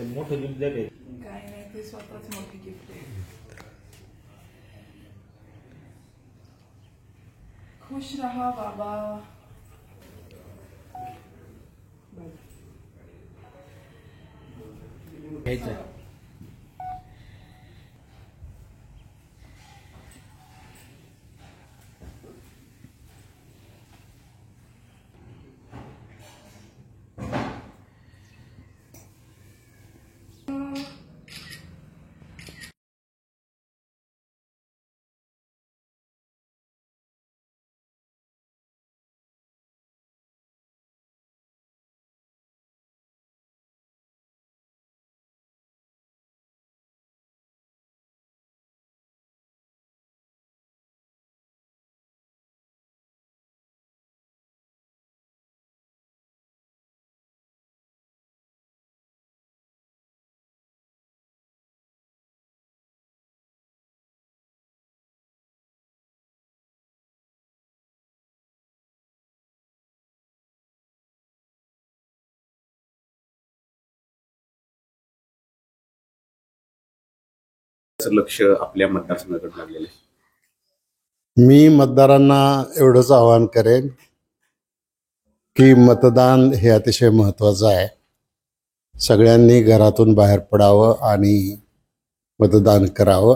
मोठं गिफ्ट द्या. काय नाही, ते स्वतःच मोठी गिफ्ट आहे. खुश रहा बाबा. घ्यायचं. लक्ष आपल्या मतदारसंघाकडे लागलेलं आहे. मी मतदारांना एवढंच आवाहन करेन की मतदान हे अतिशय महत्त्वाचं आहे. सगळ्यांनी घरातून बाहेर पडावं आणि मतदान करावं.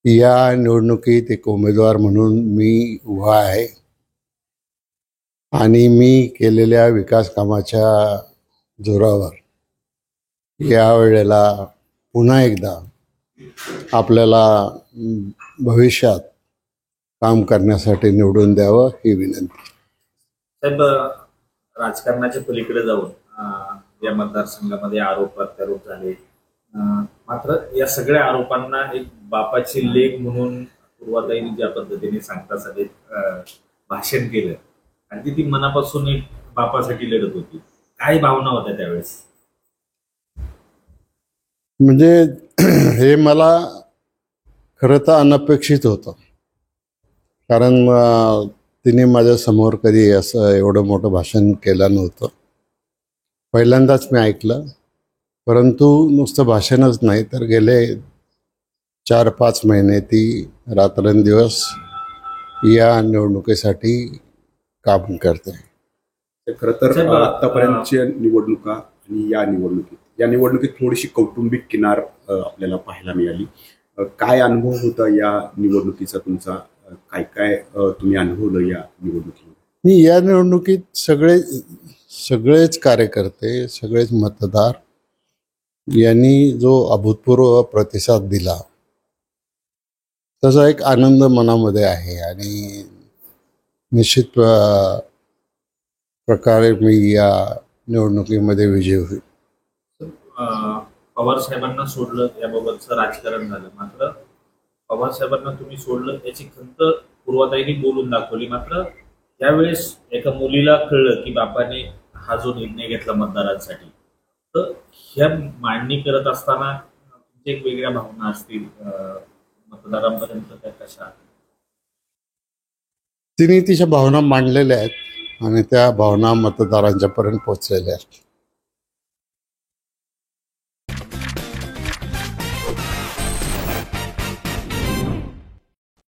या निवडणुकीत एक उमेदवार म्हणून मी उभा आहे आणि मी केलेल्या विकास कामाच्या जोरावर यावेळेला पुन्हा एकदा आपल्याला भविष्यात काम करण्यासाठी निवडून द्यावं ही विनंती. साहेब, राजकारणाच्या पलीकडे जाऊन या मतदारसंघामध्ये आरोप प्रत्यारोप झाले. मात्र या सगळ्या आरोपांना एक बापाची लेक म्हणून पूर्वाताईंनी ज्या पद्धतीने सांगता सभेत भाषण केलं आणि ती मनापासून एक बापासाठी लढत होती, काय भावना होत्या त्यावेळेस? म्हणजे हे मला खरं तर अनपेक्षित होतं, कारण तिने माझ्यासमोर कधी असं एवढं मोठं भाषण केलं नव्हतं. पहिल्यांदाच मी ऐकलं. परंतु नुसतं भाषणच नाही तर गेले 4-5 महिने ती रात्रंदिवस या निवडणुकीसाठी काम करते. खरं तर आतापर्यंतच्या निवडणुका आणि या निवडणुकीत थोडीशी कौटुंबिक किनार आपल्याला पाहायला मिळाली. काय अनुभव होता या निवडणुकीचा तुमचा? काय काय तुम्ही अनुभवलं या निवडणुकीमध्ये? मी या निवडणुकीत सगळेच कार्यकर्ते, सगळेच मतदार यांनी जो अभूतपूर्व प्रतिसाद दिला त्याचा एक आनंद मनामध्ये आहे आणि निश्चित प्रकारे मी या निवडणुकीमध्ये विजयी होईल. पवार साहेबांना सोडलं याबाबतचं राजकारण झालं. मात्र पवार साहेबांना तुम्ही सोडलं याची खंत पूर्वाताईंनी बोलून दाखवली. मात्र त्यावेळेस एका मुलीला कळलं की बापाने हा जो निर्णय घेतला मतदारांसाठी, तर ह्या मांडणी करत असताना तुमच्या एक वेगळ्या भावना असतील मतदारांपर्यंत, त्या कशा? तिने तिच्या भावना मांडलेल्या आहेत आणि त्या भावना मतदारांच्यापर्यंत पोहोचलेल्या आहेत.